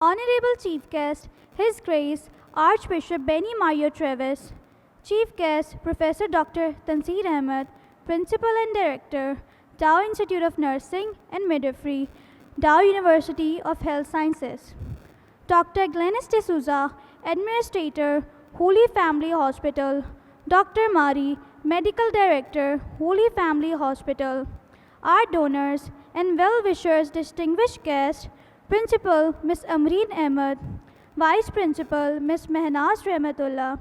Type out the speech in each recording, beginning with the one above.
Honorable Chief Guest, His Grace Archbishop Benny Mario Travis, Chief Guest Professor Dr. Tansir Ahmed, Principal and Director, Dow Institute of Nursing and Midwifery, Dow University of Health Sciences, Dr. Glenis D'Souza, Administrator, Holy Family Hospital, Dr. Mari, Medical Director, Holy Family Hospital, our donors and well-wishers, distinguished guests, Principal Ms. Amreen Ahmed, Vice Principal Ms. Mehnaz Rahmatullah,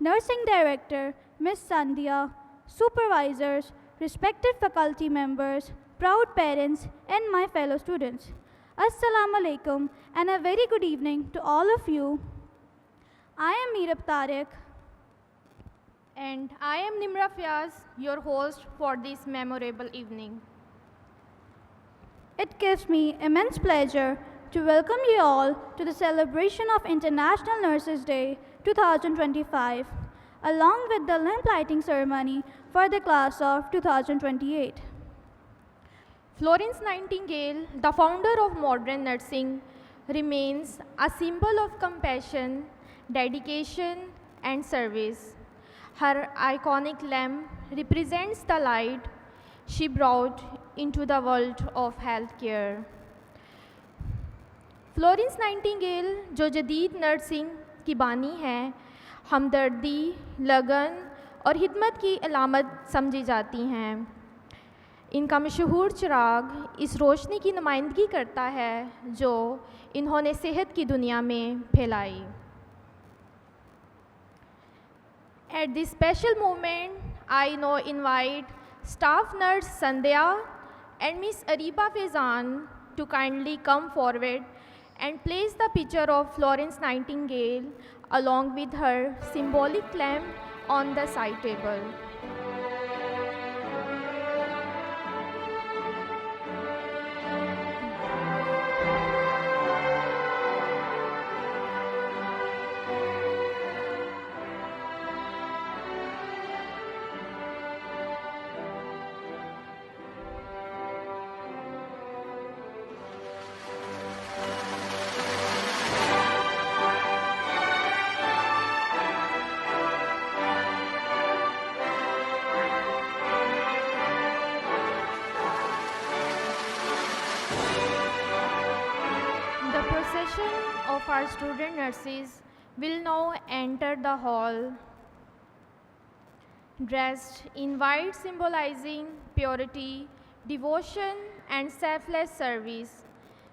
Nursing Director Ms. Sandhya, Supervisors, respected faculty members, proud parents, and my fellow students. Assalamu alaikum and a very good evening to all of you. I am Meerab Tariq. And I am Nimra Fiaz, your host for this memorable evening. It gives me immense pleasure to welcome you all to the celebration of International Nurses Day 2025, along with the lamp lighting ceremony for the class of 2028. Florence Nightingale, the founder of modern nursing, remains a symbol of compassion, dedication, and service. Her iconic lamp represents the light she brought into the world of healthcare. Florence Nightingale जो जदीद nursing की बानी हैं, हमदर्दी, लगन और हिदमत की अलामत समझी जाती हैं। इनका मशहूर चिराग इस रोशनी की नुमाइंदगी करता है जो इन्होंने सेहत की दुनिया में फैलाई। At this special moment, I now invite Staff Nurse Sandhya and Miss Ariba Faizan to kindly come forward and place the picture of Florence Nightingale along with her symbolic lamp on the side table. The procession of our student nurses will now enter the hall, dressed in white symbolizing purity, devotion, and selfless service.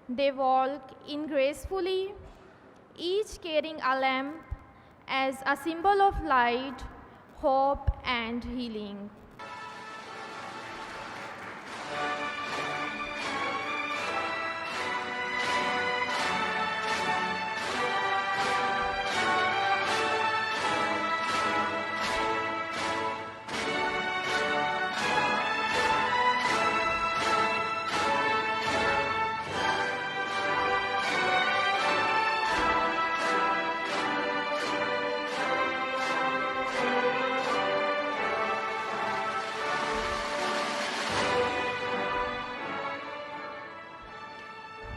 They walk in gracefully, each carrying a lamp as a symbol of light, hope, and healing.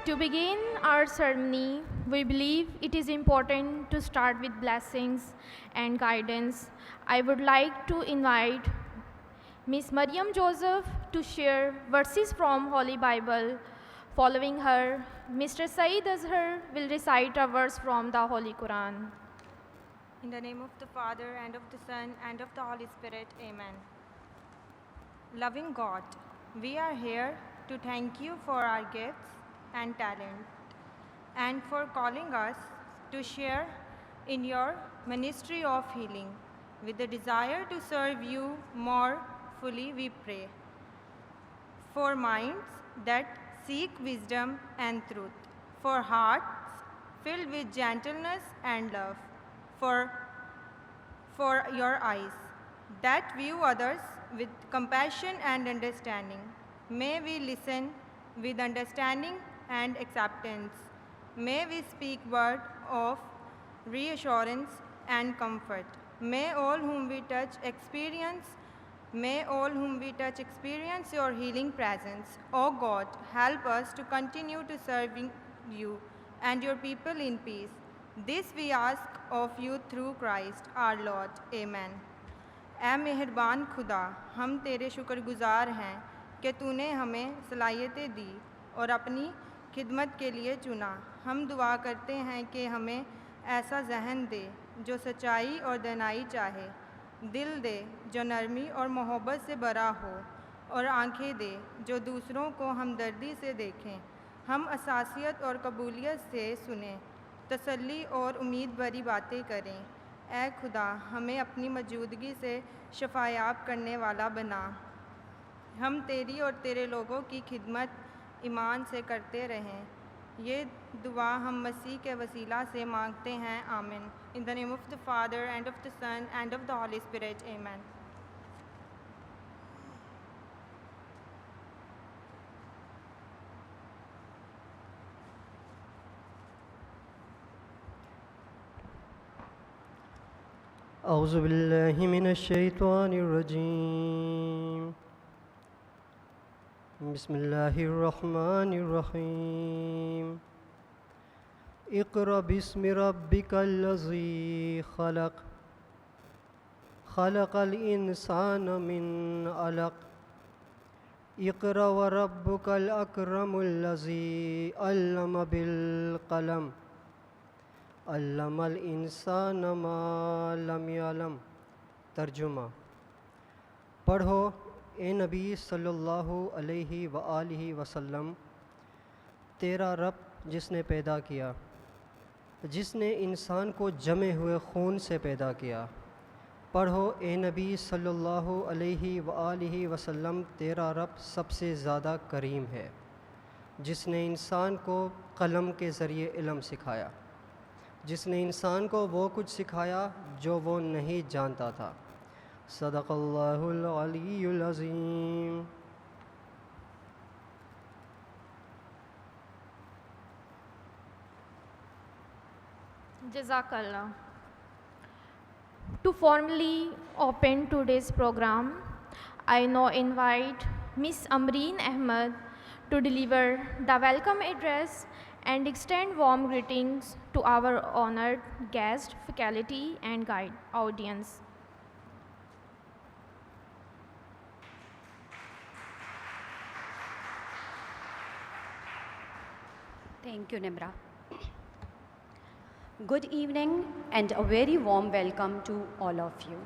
To begin our ceremony, we believe it is important to start with blessings and guidance. I would like to invite Miss Mariam Joseph to share verses from Holy Bible. Following her, Mr. Saeed Azhar will recite a verse from the Holy Quran. In the name of the Father, and of the Son, and of the Holy Spirit, Amen. Loving God, we are here to thank you for our gifts and talent, and for calling us to share in your ministry of healing. With the desire to serve you more fully, we pray. For minds that seek wisdom and truth, for hearts filled with gentleness and love, for your eyes that view others with compassion and understanding. May we listen with understanding and acceptance. May we speak words of reassurance and comfort. May all whom we touch experience your healing presence. O God, help us to continue to serving you and your people in peace. This we ask of you through Christ our Lord. Amen. ऐ मेहरबान खुदा, हम तेरे शुक्रगुजार हैं कि तूने हमें सलाहियतें दी और अपनी खिदमत के लिए चुना। हम दुआ करते हैं कि हमें ऐसा जहन दे जो सच्चाई और दनाई चाहे, दिल दे जो नरमी और मोहब्बत से भरा हो, और आंखें दे जो दूसरों को हमदर्दी से देखें। हम असासियत और कबूलियत से सुने, तसल्ली और उम्मीद भरी बातें करें। ऐ खुदा, हमें अपनी मौजूदगी से शफायाब करने वाला बना। हम तेरी और तेरे लोगों की खिदमत ईमान से करते रहें। ये दुआ हम मसीह के वसीला से मांगते हैं। आमीन। In the name of the Father and of the Son and of the Holy Spirit. आमीन। औज़ु बिल्लाहि मिनश शैतानिर रजीम। बिस्मिल्लाहिर रहमानिर रहीम। इक़रा बिस्मि रब्बिकल लज़ी खलक़, खलक़ल इंसान मिन अलक़। इक़रा व रब्बुकल अकरमुल लज़ी अल्लम बिल क़लम, अल्लमल इंसान मा लम यअलम। तर्जुमा। पढ़ो, ए नबी सल्लल्लाहु अलैहि व आलिहि वसल्लम, तेरा रब जिसने पैदा किया, जिसने इंसान को जमे हुए खून से पैदा किया। पढ़ो, ए नबी सल्लल्लाहु अलैहि व आलिहि वसल्लम, तेरा रब सबसे ज़्यादा करीम है, जिसने इंसान को कलम के ज़रिए इल्म सिखाया, जिसने इंसान को वो कुछ सिखाया जो वो नहीं जानता था। सदक़ल्लाहुल अलीयुल अज़ीम। Jazakallah. To formally open today's program, I now invite Miss Amreen Ahmed to deliver the welcome address and extend warm greetings to our honored guest, faculty and guide audience. Thank you, Nimra. Good evening and a very warm welcome to all of you.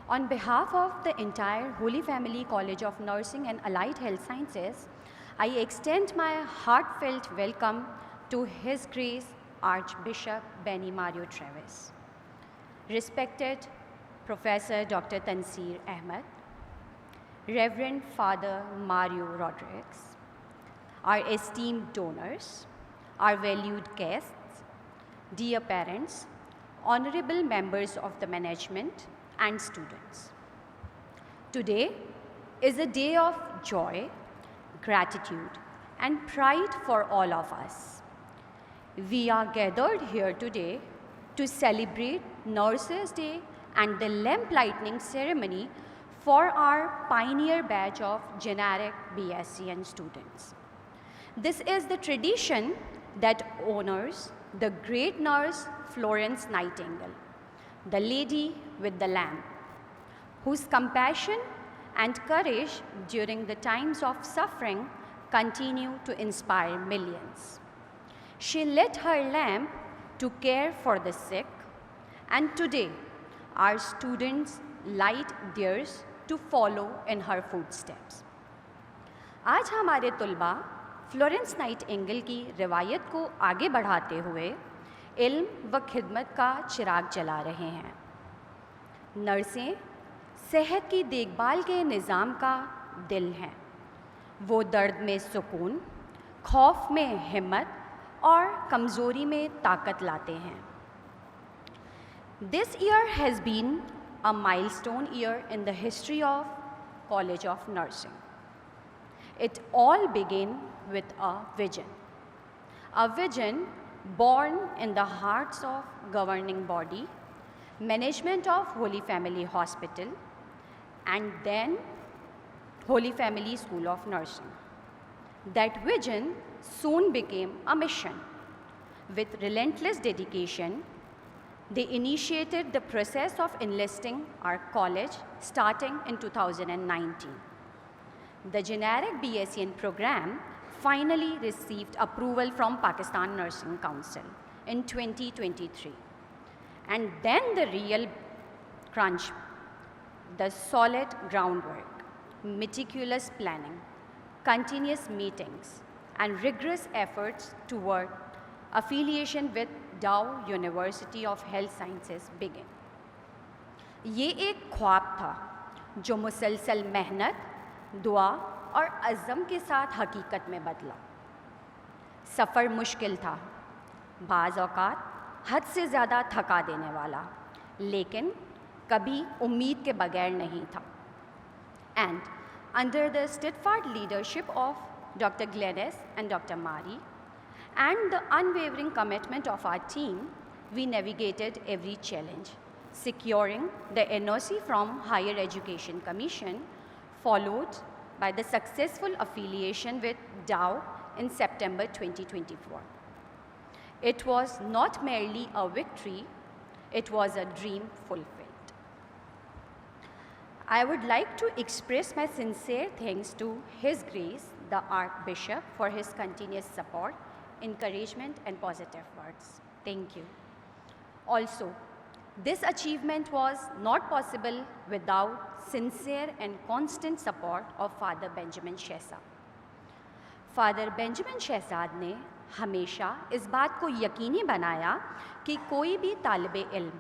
On behalf of the entire Holy Family College of Nursing and Allied Health Sciences, I extend my heartfelt welcome to His Grace Archbishop Benny Mario Travis, respected Professor Dr. Tansir Ahmed, Reverend Father Mario Rodriguez, our esteemed donors, our valued guests, dear parents, honorable members of the management and students. Today is a day of joy, gratitude, and pride for all of us. We are gathered here today to celebrate Nurses' Day and the lamp lighting ceremony for our pioneer batch of generic BSc students. This is the tradition that honors the great nurse Florence Nightingale, the lady with the lamp, whose compassion and courage during the times of suffering continue to inspire millions. She lit her lamp to care for the sick, and today our students light theirs to follow in her footsteps. आज हमारे तुलबा Florence Nightingale की रिवायत को आगे बढ़ाते हुए इल्म व खिदमत का चिराग जला रहे हैं। नर्सें सेहत की देखभाल के निज़ाम का दिल हैं। वो दर्द में सुकून, खौफ में हिम्मत और कमज़ोरी में ताकत लाते हैं। This year has been a milestone year in the history of College of Nursing. It all began with a vision born in the hearts of governing body, management of Holy Family Hospital, and then Holy Family School of Nursing. That vision soon became a mission, with relentless dedication, they initiated the process of enlisting our college starting in 2019. The generic BSc program finally received approval from Pakistan Nursing Council in 2023. And then the real crunch, the solid groundwork, meticulous planning, continuous meetings, and rigorous efforts toward affiliation with Dow University of Health Sciences began. ये एक ख्वाब था जो मुसलसल मेहनत, दुआ और अज़म के साथ हकीकत में बदला। सफ़र मुश्किल था, बाज़ औक़ात हद से ज़्यादा थका देने वाला, लेकिन कभी उम्मीद के बगैर नहीं था। And under the steadfast leadership of Dr. Glennis and Dr. Mari, and the unwavering commitment of our team, we navigated every challenge, securing the NOC from Higher Education Commission, followed by the successful affiliation with Dow in September 2024. It was not merely a victory, it was a dream fulfilled. I would like to express my sincere thanks to His Grace, the Archbishop, for his continuous support, encouragement, and positive words. Thank you. Also, this achievement was not possible without sincere and constant support of Father Benjamin Shehzad. Father Benjamin Shehzad ने हमेशा इस बात को यकीनी बनाया कि कोई भी तालिबे इल्म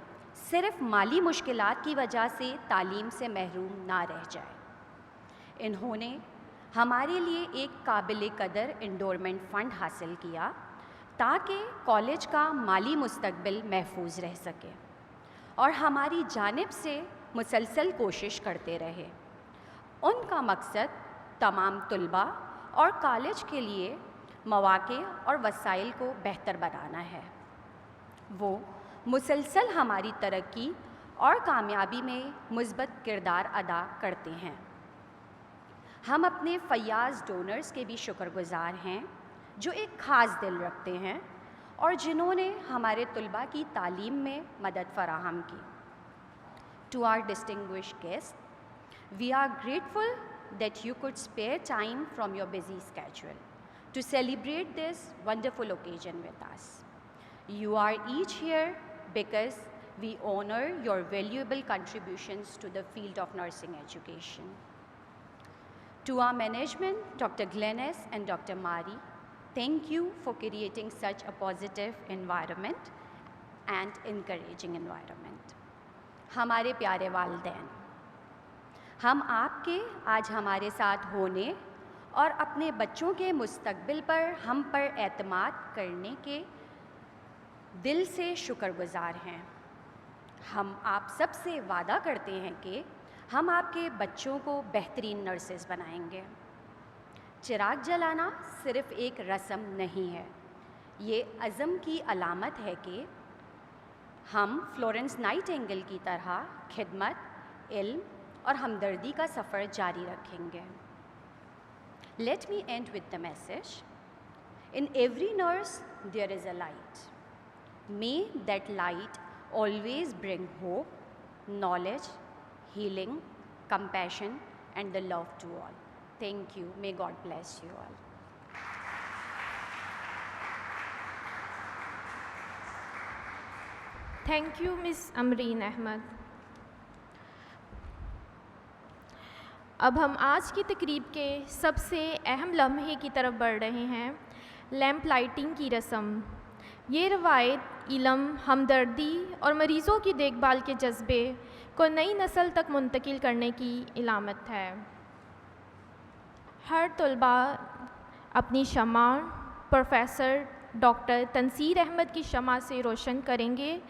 सिर्फ माली मुश्किलात की वजह से तालीम से महरूम ना रह जाए। इन्होंने हमारे लिए एक काबिल कदर इंडोरमेंट फ़ंड हासिल किया ताकि कॉलेज का माली मुस्तकबिल महफूज रह सके और हमारी जानिब से मुसलसल कोशिश करते रहे। उनका मकसद तमाम तुलबा और कॉलेज के लिए मौक़े और वसाइल को बेहतर बनाना है। वो मुसलसल हमारी तरक्की और कामयाबी में मुस्बत किरदार अदा करते हैं। हम अपने फ़याज़ डोनर्स के भी शुक्रगुज़ार हैं जो एक ख़ास दिल रखते हैं और जिन्होंने हमारे तुलबा की तालीम में मदद फ़राहम की। To our distinguished guests, we are grateful that you could spare time from your busy schedule to celebrate this wonderful occasion with us. You are each here because we honor your valuable contributions to the field of nursing education. To our management, Dr. Glennis and Dr. Mari, thank you for creating such a positive environment and encouraging environment. हमारे प्यारे वालिदैन, हम आपके आज हमारे साथ होने और अपने बच्चों के मुस्तकबिल पर हम पर एतमाद करने के दिल से शुक्रगुज़ार हैं। हम आप सब से वादा करते हैं कि हम आपके बच्चों को बेहतरीन नर्सेस बनाएंगे। चिराग जलाना सिर्फ़ एक रस्म नहीं है, ये अज़म की अलामत है कि हम फ्लोरेंस नाइटिंगेल की तरह खिदमत, इल्म और हमदर्दी का सफ़र जारी रखेंगे। Let me end with the message. In every nurse there is a light. May that light always bring hope, knowledge, healing, compassion, and the love to all. Thank you. May God bless you all. Thank you, Ms. Amreen Ahmed. अब हम आज की तकरीब के सबसे अहम लम्हे की तरफ बढ़ रहे हैं, लैंप लाइटिंग की रस्म। ये रवायत इल्म, हमदर्दी और मरीज़ों की देखभाल के जज्बे को नई नस्ल तक मुंतकिल करने की इलामत है। हर तलबा अपनी शमा प्रोफेसर डॉक्टर तंसीर अहमद की शमा से रोशन करेंगे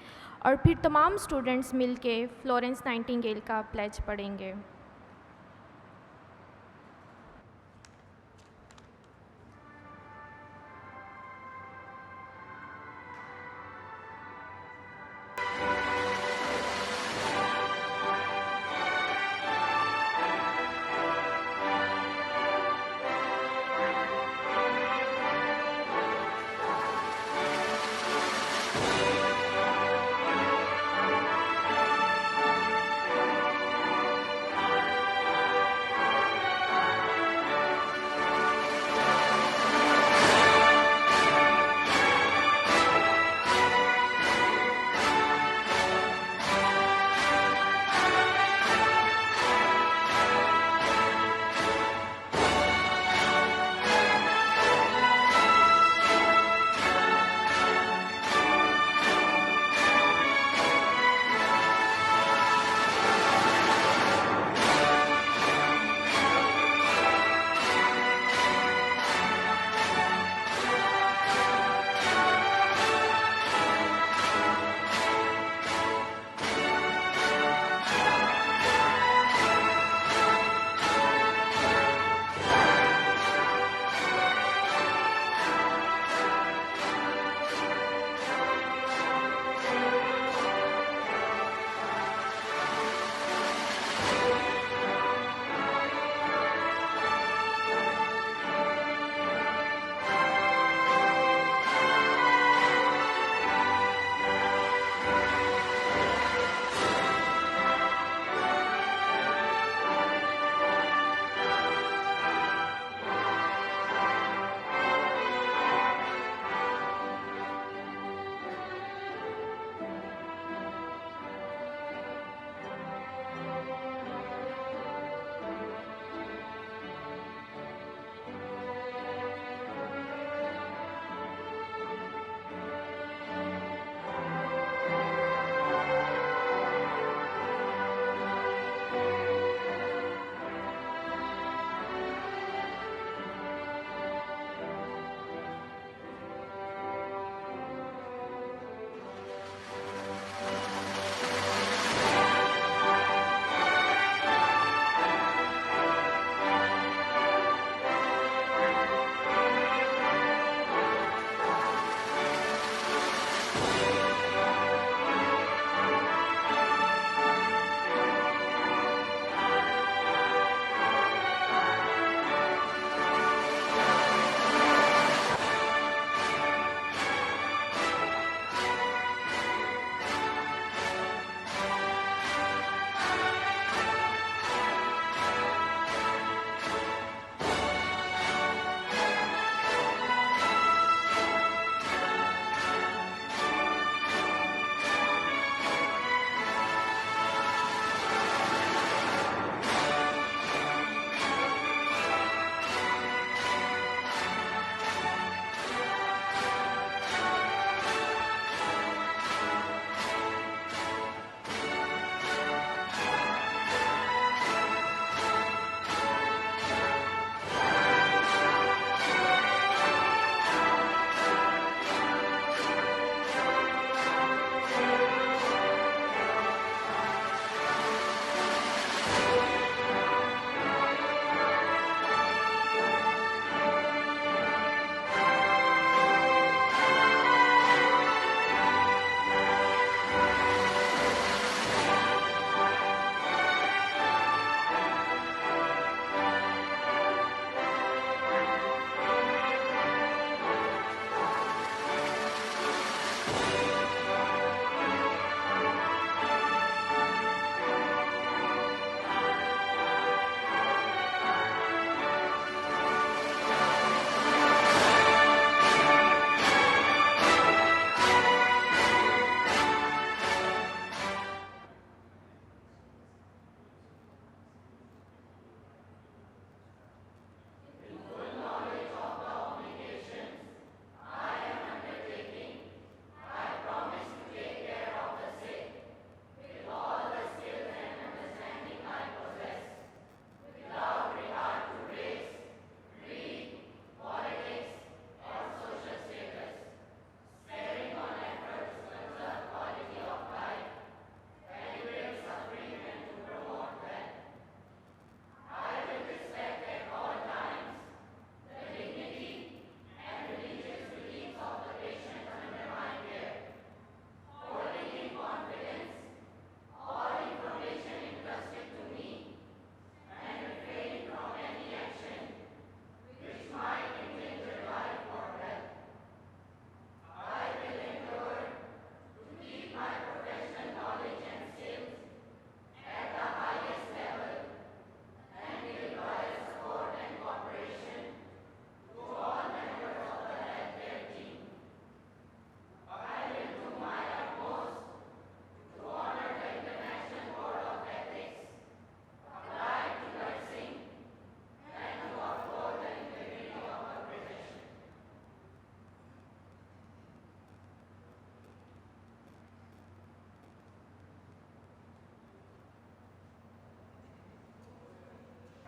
और फिर तमाम स्टूडेंट्स मिलके फ्लोरेंस नाइटिंगेल का प्लेज पढ़ेंगे।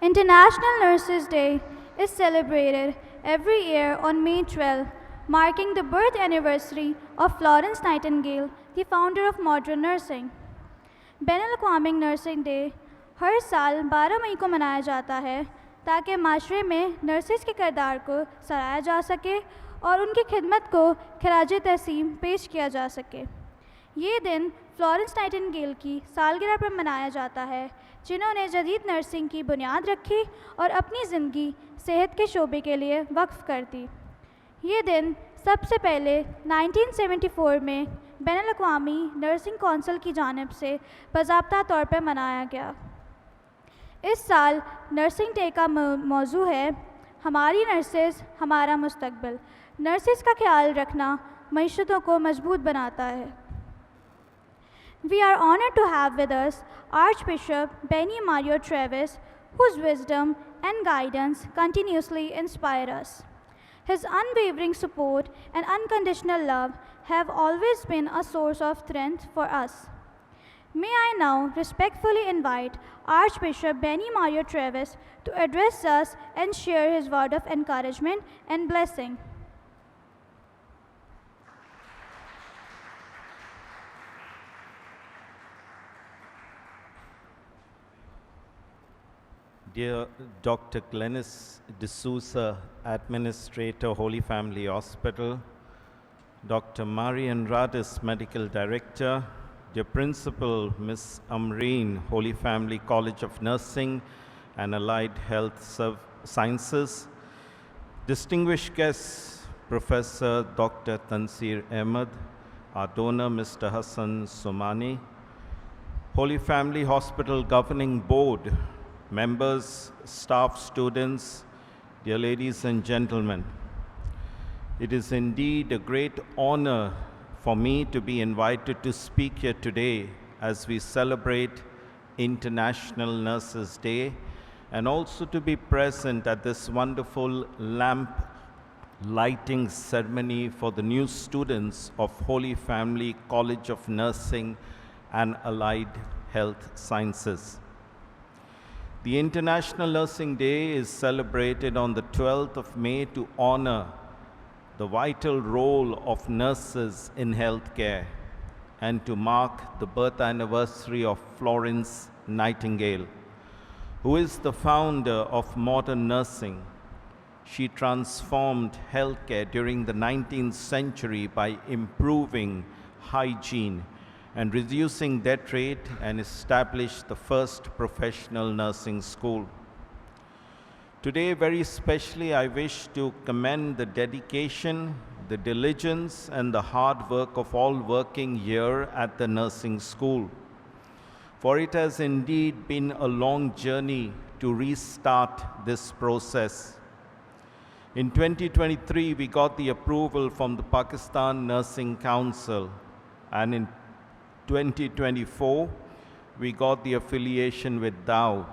International Nurses Day is celebrated every year on May 12, marking the birth anniversary of Florence Nightingale, the founder of modern nursing. बैनुल-अक़वामी नर्सिंग डे हर साल 12 मई को मनाया जाता है ताकि माशरे में नर्सिस के किरदार को सराहा जा सके और उनकी खिदमत को खराज तहसीम पेश किया जा सके। ये दिन फ्लोरेंस नाइटिंगेल की सालगिरह पर मनाया जाता है, जिन्होंने जदीद नर्सिंग की बुनियाद रखी और अपनी ज़िंदगी सेहत के शोबे के लिए वक्फ कर दी। ये दिन सबसे पहले 1974 में बैनुल-अक़वामी नर्सिंग कौंसिल की जानिब से बाज़ाब्ता तौर पर मनाया गया। इस साल नर्सिंग डे का मौजू है हमारी नर्सेज हमारा मुस्तकबिल। नर्सेज का ख्याल रखना मईशतों को मजबूत बनाता है। We are honored to have with us Archbishop Benny Mario Travis, whose wisdom and guidance continuously inspire us. His unwavering support and unconditional love have always been a source of strength for us. May I now respectfully invite Archbishop Benny Mario Travis to address us and share his word of encouragement and blessing. Dear Dr. Glennis D'Souza, Administrator, Holy Family Hospital, Dr. Marian Radis, Medical Director, dear Principal, Ms. Amreen, Holy Family College of Nursing and Allied Health Sciences, distinguished guests, Professor Dr. Tansir Ahmed, our donor, Mr. Hassan Somani, Holy Family Hospital Governing Board, members, staff, students, dear ladies and gentlemen. It is indeed a great honor for me to be invited to speak here today as we celebrate International Nurses Day and also to be present at this wonderful lamp lighting ceremony for the new students of Holy Family College of Nursing and Allied Health Sciences. The International Nursing Day is celebrated on the 12th of May to honor the vital role of nurses in healthcare and to mark the birth anniversary of Florence Nightingale, who is the founder of modern nursing. She transformed healthcare during the 19th century by improving hygiene and reducing death rate and established the first professional nursing school. Today, very especially, I wish to commend the dedication, the diligence, and the hard work of all working here at the nursing school. For it has indeed been a long journey to restart this process. In 2023, we got the approval from the Pakistan Nursing Council, and in 2024, we got the affiliation with Dow.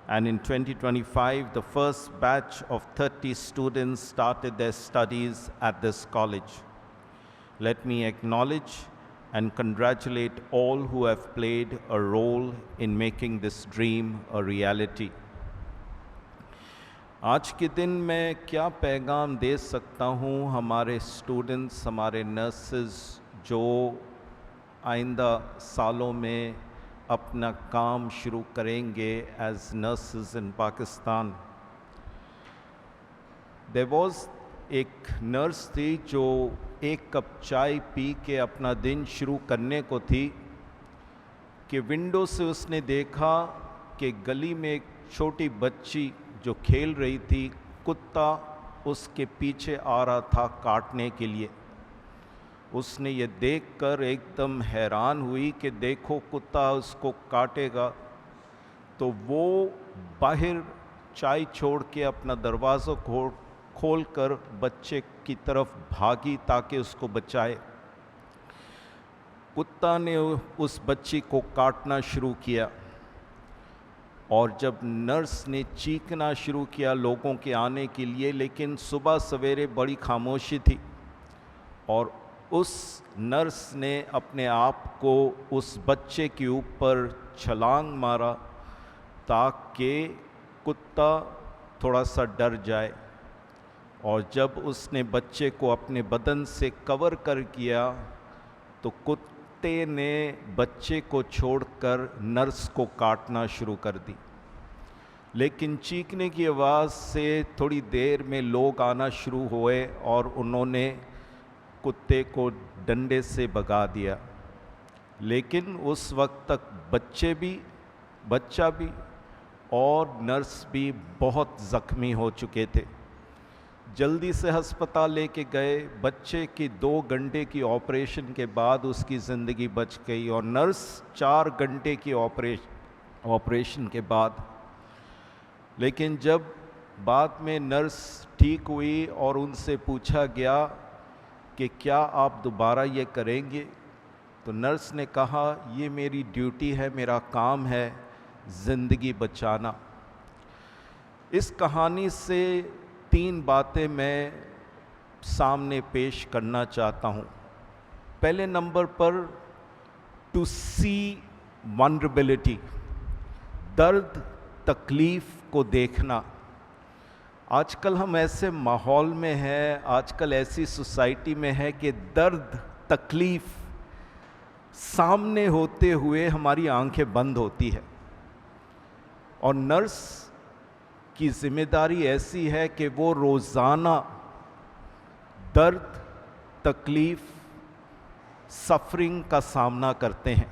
And in 2025, the first batch of 30 students started their studies at this college. Let me acknowledge and congratulate all who have played a role in making this dream a reality. आज के दिन मैं क्या पैगाम दे सकता हूँ हमारे students, हमारे नर्सेज जो आइंदा सालों में अपना काम शुरू करेंगे as nurses in Pakistan. There was एक नर्स थी जो एक कप चाय पी के अपना दिन शुरू करने को थी कि विंडो से उसने देखा कि गली में एक छोटी बच्ची जो खेल रही थी, कुत्ता उसके पीछे आ रहा था काटने के लिए। उसने ये देखकर एकदम हैरान हुई कि देखो कुत्ता उसको काटेगा, तो वो बाहर चाय छोड़ के अपना दरवाज़ा खोल कर बच्चे की तरफ भागी ताकि उसको बचाए। कुत्ता ने उस बच्ची को काटना शुरू किया और जब नर्स ने चीखना शुरू किया लोगों के आने के लिए, लेकिन सुबह सवेरे बड़ी खामोशी थी और उस नर्स ने अपने आप को उस बच्चे के ऊपर छलांग मारा ताकि कुत्ता थोड़ा सा डर जाए, और जब उसने बच्चे को अपने बदन से कवर कर किया तो कुत्ते ने बच्चे को छोड़कर नर्स को काटना शुरू कर दी। लेकिन चीखने की आवाज़ से थोड़ी देर में लोग आना शुरू हुए और उन्होंने कुत्ते को डंडे से भगा दिया। लेकिन उस वक्त तक बच्चा भी और नर्स भी बहुत ज़ख्मी हो चुके थे। जल्दी से अस्पताल लेके गए। बच्चे की 2 घंटे की ऑपरेशन के बाद उसकी ज़िंदगी बच गई, और नर्स 4 घंटे की ऑपरेशन के बाद। लेकिन जब बाद में नर्स ठीक हुई और उनसे पूछा गया कि क्या आप दोबारा ये करेंगे, तो नर्स ने कहा ये मेरी ड्यूटी है, मेरा काम है ज़िंदगी बचाना। इस कहानी से 3 बातें मैं सामने पेश करना चाहता हूँ। पहले नंबर पर टू सी वनरेबिलिटी, दर्द तकलीफ़ को देखना। आजकल हम ऐसे माहौल में हैं, आजकल ऐसी सोसाइटी में है कि दर्द तकलीफ़ सामने होते हुए हमारी आंखें बंद होती है, और नर्स की जिम्मेदारी ऐसी है कि वो रोज़ाना दर्द तकलीफ़ सफरिंग का सामना करते हैं।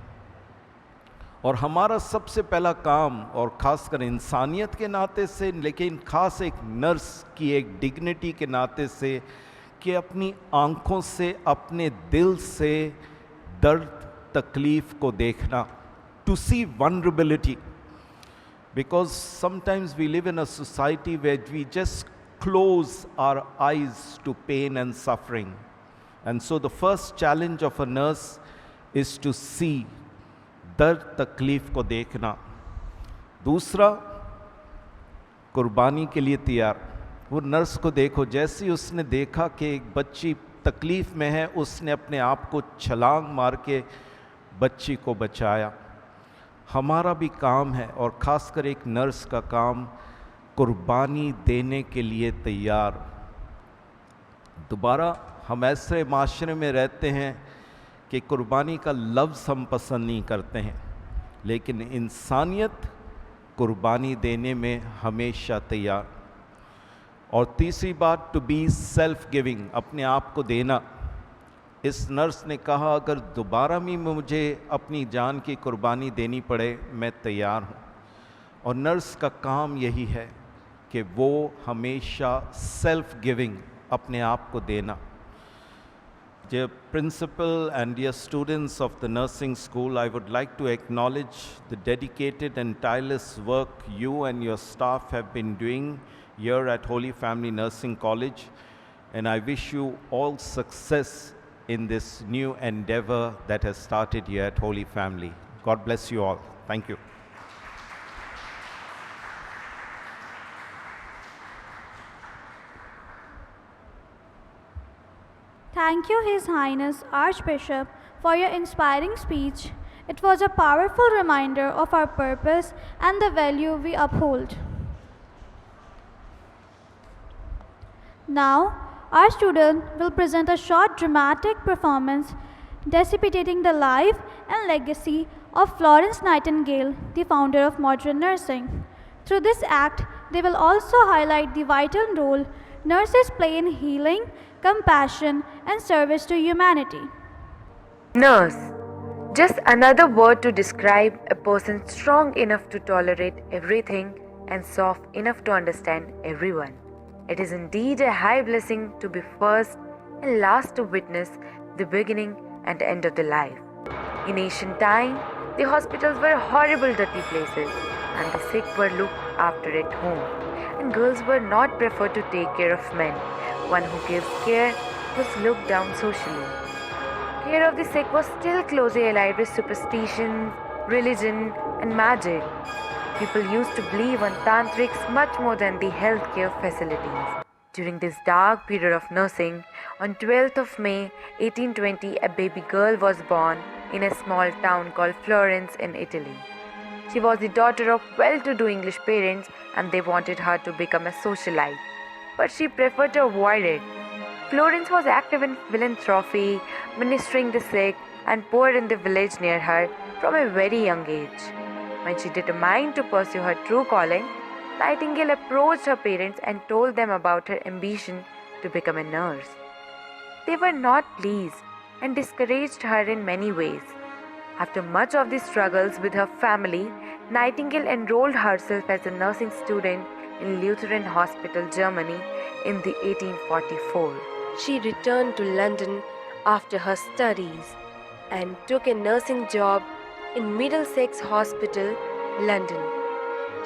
और हमारा सबसे पहला काम, और ख़ासकर इंसानियत के नाते से, लेकिन ख़ास एक नर्स की एक डिग्निटी के नाते से, कि अपनी आँखों से, अपने दिल से दर्द तकलीफ़ को देखना, to see vulnerability. Because sometimes we live in a society where we just close our eyes to pain and suffering. And so the first challenge of a nurse is to see दर्द तकलीफ़ को देखना। दूसरा, कुर्बानी के लिए तैयार। वो नर्स को देखो, जैसे ही उसने देखा कि एक बच्ची तकलीफ़ में है, उसने अपने आप को छलांग मार के बच्ची को बचाया। हमारा भी काम है, और ख़ासकर एक नर्स का काम, कुर्बानी देने के लिए तैयार। दोबारा हम ऐसे माशरे में रहते हैं कि कुर्बानी का लफ्ज़ हम पसंद नहीं करते हैं, लेकिन इंसानियत कुर्बानी देने में हमेशा तैयार। और तीसरी बात, टू बी सेल्फ गिविंग, अपने आप को देना। इस नर्स ने कहा अगर दोबारा भी मुझे अपनी जान की कुर्बानी देनी पड़े, मैं तैयार हूँ। और नर्स का काम यही है कि वो हमेशा सेल्फ गिविंग, अपने आप को देना। Dear Principal and dear students of the nursing school, I would like to acknowledge the dedicated and tireless work you and your staff have been doing here at Holy Family Nursing College, and I wish you all success in this new endeavor that has started here at Holy Family. God bless you all. Thank you. Thank you, His Highness Archbishop, for your inspiring speech. It was a powerful reminder of our purpose and the value we uphold. Now, our student will present a short dramatic performance depicting the life and legacy of Florence Nightingale, the founder of modern nursing. Through this act, they will also highlight the vital role nurses play in healing, compassion, and service to humanity. Nurse. Just another word to describe a person strong enough to tolerate everything and soft enough to understand everyone. It is indeed a high blessing to be first and last to witness the beginning and end of the life. In ancient time, the hospitals were horrible dirty places, and the sick were looked after at home, and girls were not preferred to take care of men. One who gives care was looked down socially. Care of the sick was still closely allied with superstition, religion, and magic. People used to believe on tantrics much more than the healthcare facilities. During this dark period of nursing, on 12th of May 1820, a baby girl was born in a small town called Florence in Italy. She was the daughter of well-to-do English parents and they wanted her to become a socialite, but she preferred to avoid it. Florence was active in philanthropy, ministering the sick and poor in the village near her from a very young age. When she determined to pursue her true calling, Nightingale approached her parents and told them about her ambition to become a nurse. They were not pleased and discouraged her in many ways. After much of the struggles with her family, Nightingale enrolled herself as a nursing student in Lutheran Hospital, Germany in the 1844. She returned to London after her studies and took a nursing job in Middlesex Hospital, London.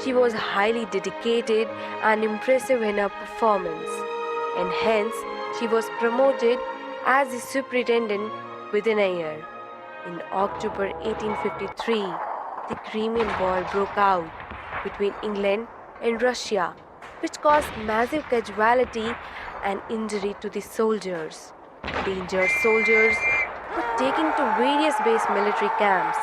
She was highly dedicated and impressive in her performance, and hence she was promoted as the superintendent within a year. In October 1853, the Crimean War broke out between England and Russia, which caused massive casualty and injury to the soldiers. The injured soldiers were taken to various base military camps,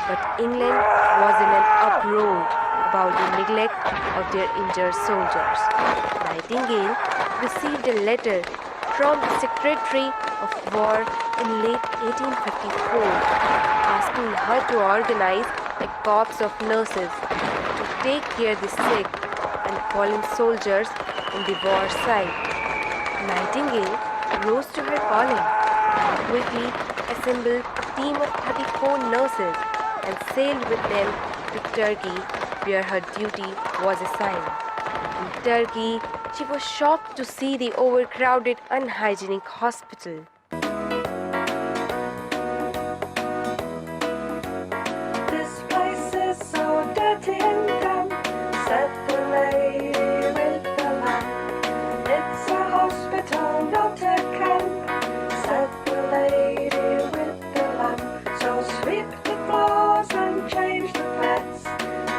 but England was in an uproar about the neglect of their injured soldiers. Nightingale received a letter from the Secretary of War in late 1854 asking her to organize a corps of nurses to take care of the sick and fallen soldiers in the war site. Nightingale rose to her calling and quickly assembled a team of 34 nurses and sailed with them to Turkey, where her duty was assigned. In Turkey, she was shocked to see the overcrowded, unhygienic hospital. This place is so dirty and damp, said the lady with the lamp. It's a hospital, not a camp, said the lady with the lamp. So sweep the floors and change the beds,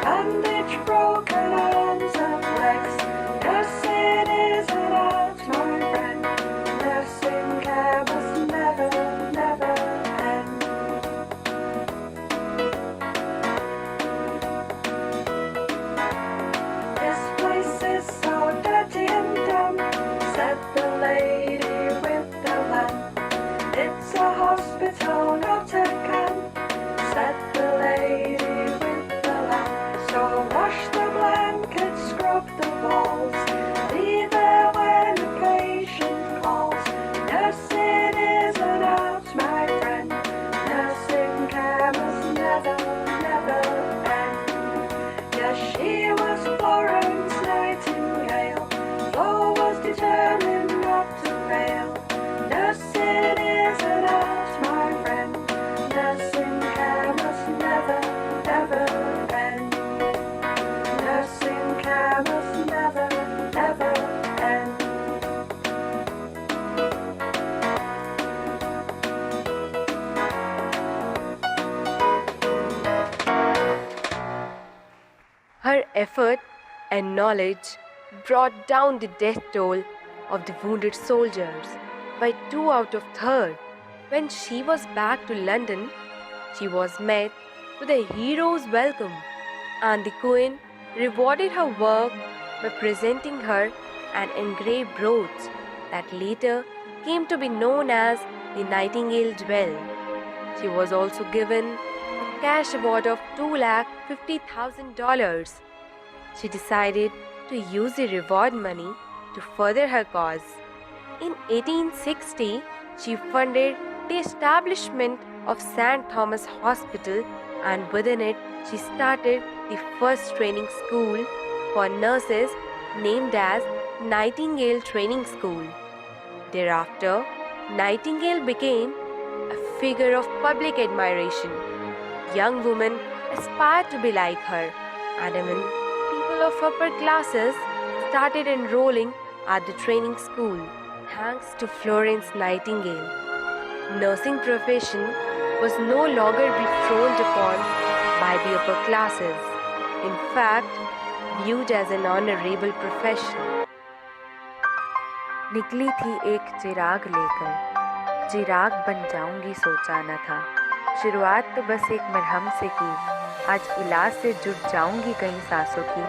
bandage broken arms and legs. Nursing is an art, my friend. Nursing care must never, never end. This place is so dirty and damp, said the lady with the lamp. It's a hospital, not a camp, said the lady with the lamp. So wash the blankets, scrub the walls, be there when the patient calls. Nursing is an art, my friend. Nursing care must never, never end. Yes, she was Florence Nightingale. Flo was determined not to fail. Nursing is an art, my friend. Nursing care must never, never end. Nursing care must never, never end. Her effort and knowledge brought down the death toll of the wounded soldiers by 2 out of 3. When she was back to London, she was met with a hero's welcome, and the Queen rewarded her work by presenting her an engraved brooch that later came to be known as the Nightingale Jewel. She was also given a cash award of $250,000. She decided to use the reward money to further her cause. In 1860, she funded the establishment of St. Thomas Hospital, and within it, she started the first training school for nurses named as Nightingale Training School. Thereafter, Nightingale became a figure of public admiration. Young women aspired to be like her, and even people of upper classes started enrolling at the training school. Thanks to Florence Nightingale, nursing profession was no longer frowned upon by the upper classes. In fact, viewed as an honorable profession. निकली थी एक चिराग लेकर, चिराग बन जाऊंगी सोचा न था, शुरुआत तो बस एक मरहम से की, आज इलाज से जुट जाऊंगी कई सांसों की,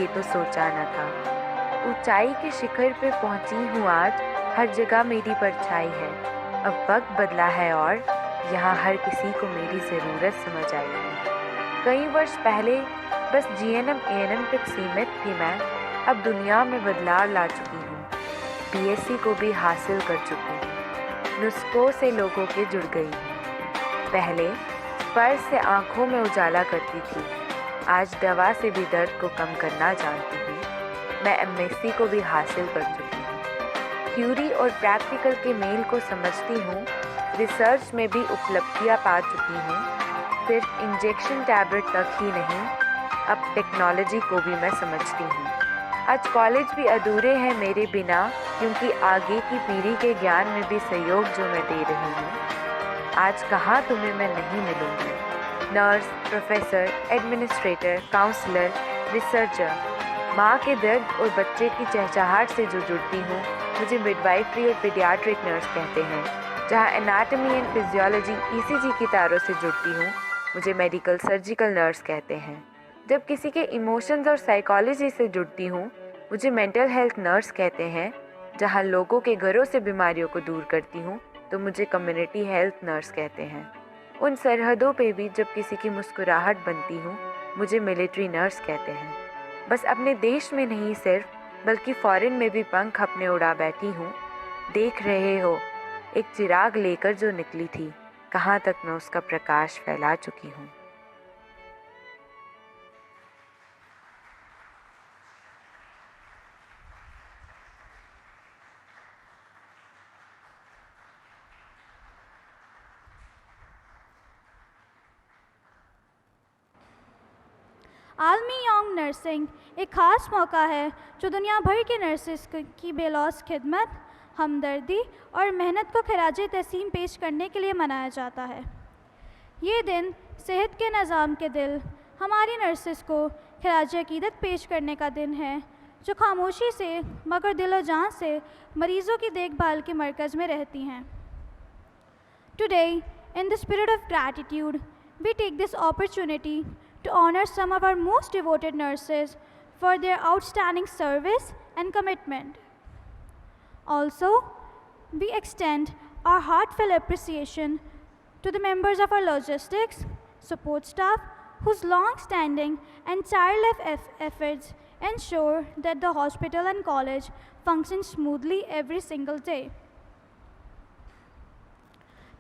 ये तो सोचा न था। ऊंचाई के शिखर पे पहुंची हूँ आज, हर जगह मेरी परछाई है। अब वक्त बदला है और यहाँ हर किसी को मेरी ज़रूरत समझ आई है। कई वर्ष पहले बस GNM ANM तक सीमित थी मैं, अब दुनिया में बदलाव ला चुकी हूँ। BSc को भी हासिल कर चुकी हूँ, नुस्खों से लोगों के जुड़ गई हूँ। पहले स्पर्श से आँखों में उजाला करती थी, आज दवा से भी दर्द को कम करना जानती हूँ। मैं MSc को भी हासिल कर चुकी हूँ, थ्योरी और प्रैक्टिकल के मेल को समझती हूँ। रिसर्च में भी उपलब्धियाँ पा चुकी हूँ, सिर्फ इंजेक्शन टैबलेट तक ही नहीं, अब टेक्नोलॉजी को भी मैं समझती हूँ। आज कॉलेज भी अधूरे हैं मेरे बिना, क्योंकि आगे की पीढ़ी के ज्ञान में भी सहयोग जो मैं दे रही हूँ। आज कहाँ तुम्हें मैं नहीं मिलूँगी। Nurse, professor, administrator, counsellor, researcher, माँ के दर्द और बच्चे की चहचहाहट से जो जुड़ती हूँ, मुझे मिडवाइफरी और पीडियाट्रिक नर्स कहते हैं। जहाँ एनाटमी एंड फिजियोलॉजी ECG की तारों से जुड़ती हूँ, मुझे मेडिकल सर्जिकल नर्स कहते हैं। जब किसी के इमोशंस और साइकोलॉजी से जुड़ती हूँ, मुझे मेंटल हेल्थ नर्स कहते हैं। जहाँ लोगों के घरों से बीमारियों को दूर करती हूँ, तो मुझे कम्युनिटी हेल्थ नर्स कहते हैं। उन सरहदों पे भी जब किसी की मुस्कुराहट बनती हूँ, मुझे मिलिट्री नर्स कहते हैं। बस अपने देश में नहीं सिर्फ, बल्कि फॉरेन में भी पंख अपने उड़ा बैठी हूँ। देख रहे हो एक चिराग लेकर जो निकली थी, कहाँ तक मैं उसका प्रकाश फैला चुकी हूँ। आलमी योंग नर्सिंग एक ख़ास मौका है जो दुनिया भर के नर्सिस की बेलौस खिदमत, हमदर्दी और मेहनत को खराज तहसीन पेश करने के लिए मनाया जाता है। ये दिन सेहत के निज़ाम के दिल हमारी नर्सिस को खराज अकीदत पेश करने का दिन है, जो खामोशी से मगर दिलो जान से मरीज़ों की देखभाल के मरकज़ में रहती हैं। Today, in the spirit of gratitude, we take this opportunity to honor some of our most devoted nurses for their outstanding service and commitment. Also, we extend our heartfelt appreciation to the members of our logistics support staff whose long-standing and tireless efforts ensure that the hospital and college function smoothly every single day.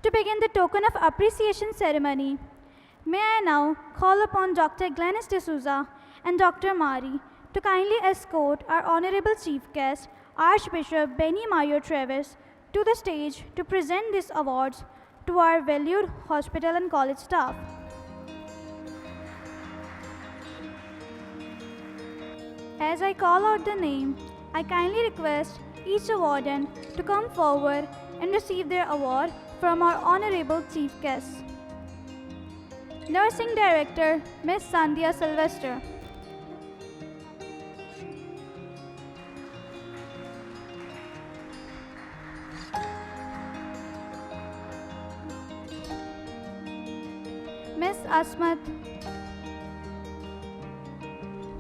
To begin the token of appreciation ceremony, may I now call upon Dr. Glennis D'Souza and Dr. Mari to kindly escort our Honorable Chief Guest, Archbishop Benny Mayo Travis, to the stage to present these awards to our valued hospital and college staff. As I call out the name, I kindly request each awardee to come forward and receive their award from our Honorable Chief Guest. Nursing Director, Ms. Sandhya Sylvester. Ms. Asmat.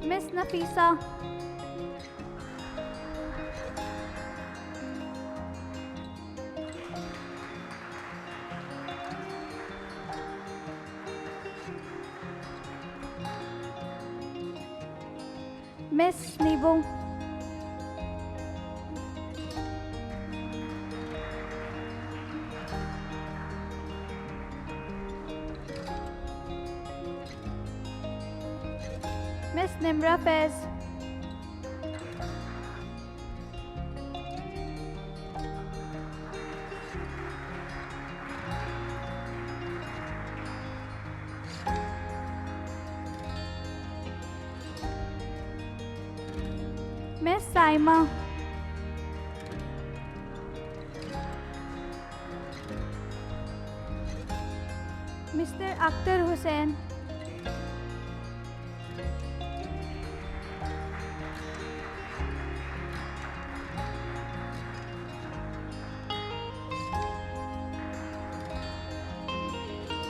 Ms. Nafisa. Miss Nebo. Miss Nimra Fez. Miss Saima. Mr. Akhtar Hussain.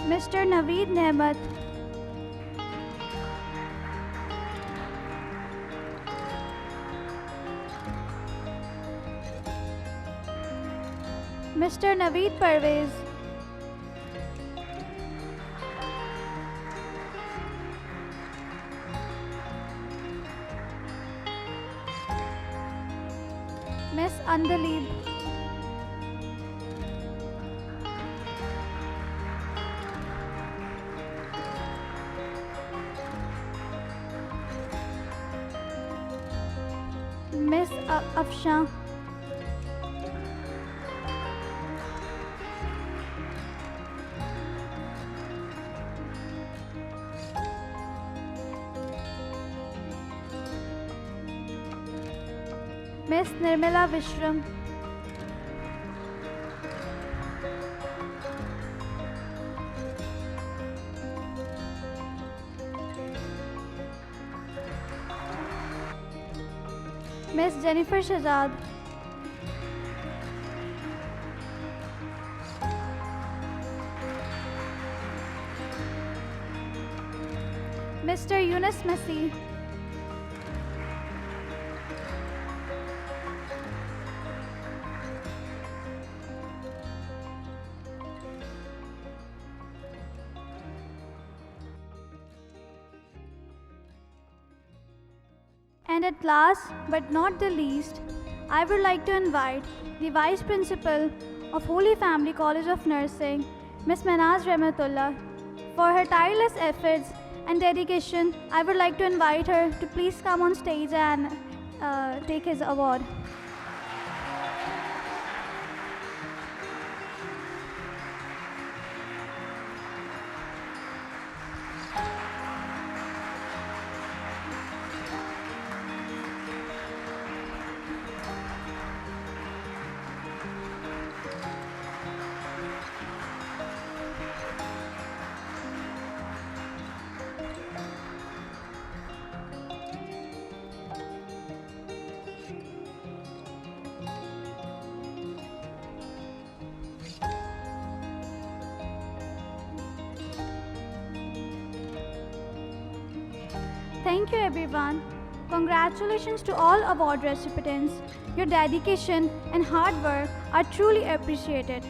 Mr. Naveed Nehmat, Mr. Naveed Parvez, Miss Andalib, Miss Afshan, Miss Nirmala Vishram, Miss Jennifer Shahzad, Mr. Yunus Masih, and at last but not the least, I would like to invite the Vice Principal of Holy Family College of Nursing, Ms. Manaz Rahmatullah. For her tireless efforts and dedication, I would like to invite her to please come on stage and take his award. Thank you everyone. Congratulations to all award recipients. Your dedication and hard work are truly appreciated.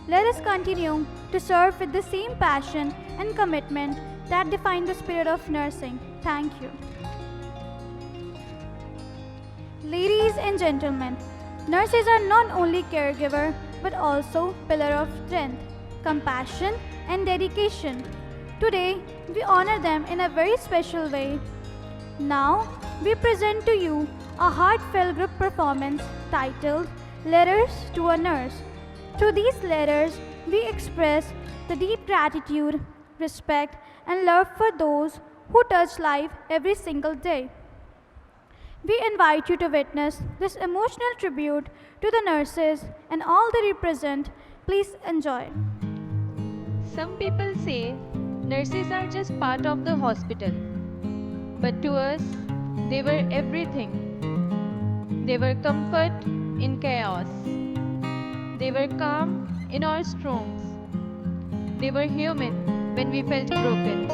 Let us continue to serve with the same passion and commitment that define the spirit of nursing. Thank you. Ladies and gentlemen, nurses are not only caregiver but also pillar of strength, compassion and dedication. Today, we honor them in a very special way. Now, we present to you a heartfelt group performance titled Letters to a Nurse. Through these letters, we express the deep gratitude, respect, and love for those who touch life every single day. We invite you to witness this emotional tribute to the nurses and all they represent. Please enjoy. Some people say nurses are just part of the hospital. But to us, they were everything. They were comfort in chaos. They were calm in our storms. They were human when we felt broken.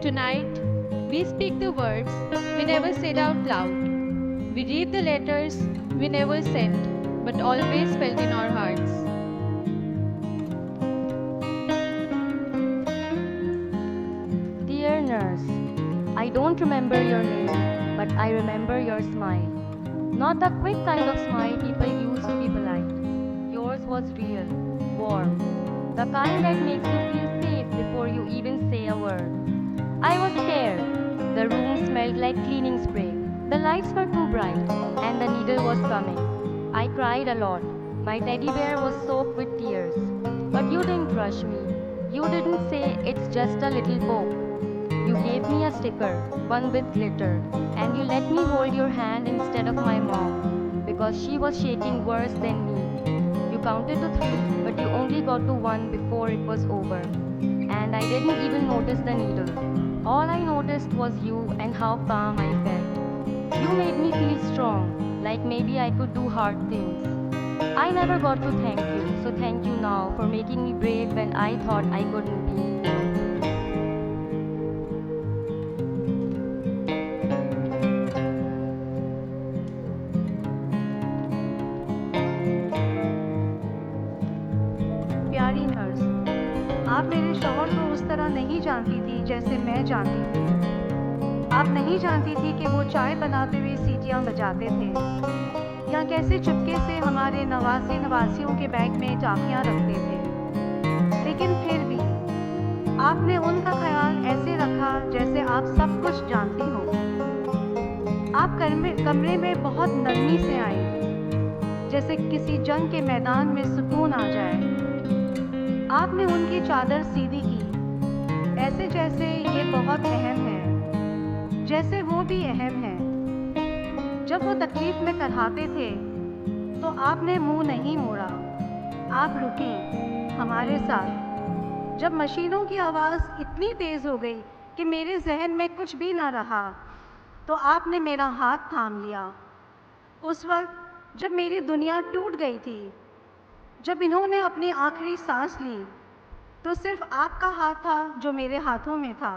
Tonight, we speak the words we never said out loud. We read the letters we never sent, but always felt in our hearts. Dear nurse, I don't remember your name, but I remember your smile. Not the quick kind of smile people use to be polite. Yours was real, warm, the kind that makes you feel safe before you even say a word. I was scared. The room smelled like cleaning spray. The lights were too bright, and the needle was coming. I cried a lot. My teddy bear was soaked with tears. But you didn't rush me. You didn't say it's just a little poke. You gave me a sticker, one with glitter, and you let me hold your hand instead of my mom, because she was shaking worse than me. You counted to 3, but you only got to 1 before it was over. And I didn't even notice the needle. All I noticed was you and how calm I felt. You made me feel strong, like maybe I could do hard things. I never got to thank you, so thank you now for making me brave when I thought I couldn't be. प्यारी nurse, आप मेरे शौहर को उस तरह नहीं जानती थी जैसे मैं जानती थी। आप नहीं जानती थी कि वो चाय बनाते हुए सीटियां बजाते थे या कैसे चुपके से हमारे नवासियों के बैग में चाबियां रखते थे। लेकिन फिर भी आपने उनका ख्याल ऐसे रखा जैसे आप सब कुछ जानती हो। आप कमरे में बहुत नरमी से आई, जैसे किसी जंग के मैदान में सुकून आ जाए। आपने उनकी चादर सीधी की, ऐसे जैसे ये बहुत अहम है, जैसे वो भी अहम है। जब वो तकलीफ में कराहते थे तो आपने मुंह नहीं मोड़ा, आप रुकी हमारे साथ। जब मशीनों की आवाज़ इतनी तेज़ हो गई कि मेरे जहन में कुछ भी ना रहा, तो आपने मेरा हाथ थाम लिया। उस वक्त जब मेरी दुनिया टूट गई थी, जब इन्होंने अपनी आखिरी सांस ली, तो सिर्फ आपका हाथ था जो मेरे हाथों में था।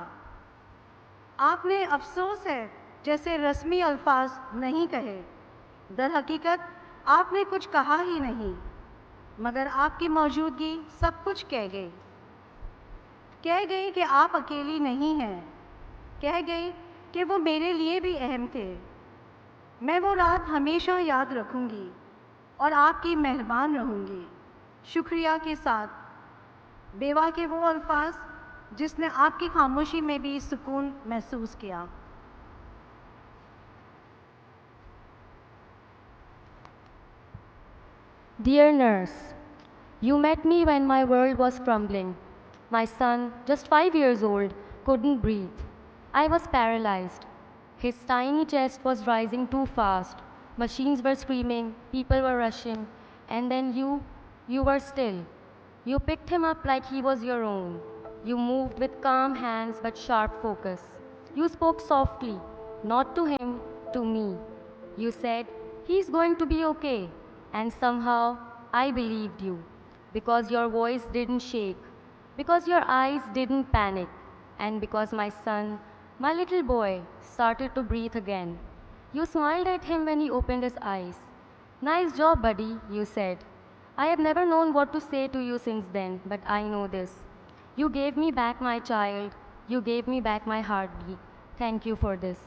आपने अफसोस है जैसे रस्मी अल्फाज नहीं कहे। दर हकीकत आपने कुछ कहा ही नहीं, मगर आपकी मौजूदगी सब कुछ कह गई। कह गई कि आप अकेली नहीं हैं, कह गई कि वो मेरे लिए भी अहम थे। मैं वो रात हमेशा याद रखूंगी और आपकी मेहरबान रहूंगी। शुक्रिया के साथ बेवा के वो अल्फाज जिसने आपकी खामोशी में भी सुकून महसूस किया। Dear nurse, you met me when my world was crumbling. My son, just 5 years old, couldn't breathe. I was paralyzed. His tiny chest was rising too fast. Machines were screaming, people were rushing, and then you were still. You picked him up like he was your own. You moved with calm hands but sharp focus. You spoke softly, not to him, to me. You said, "He's going to be okay." And somehow I believed you, because your voice didn't shake, because your eyes didn't panic, and because my son, my little boy, started to breathe again. You smiled at him when he opened his eyes. "Nice job, buddy," you said. I have never known what to say to you since then, but I know this. You gave me back my child. You gave me back my heartbeat. Thank you for this.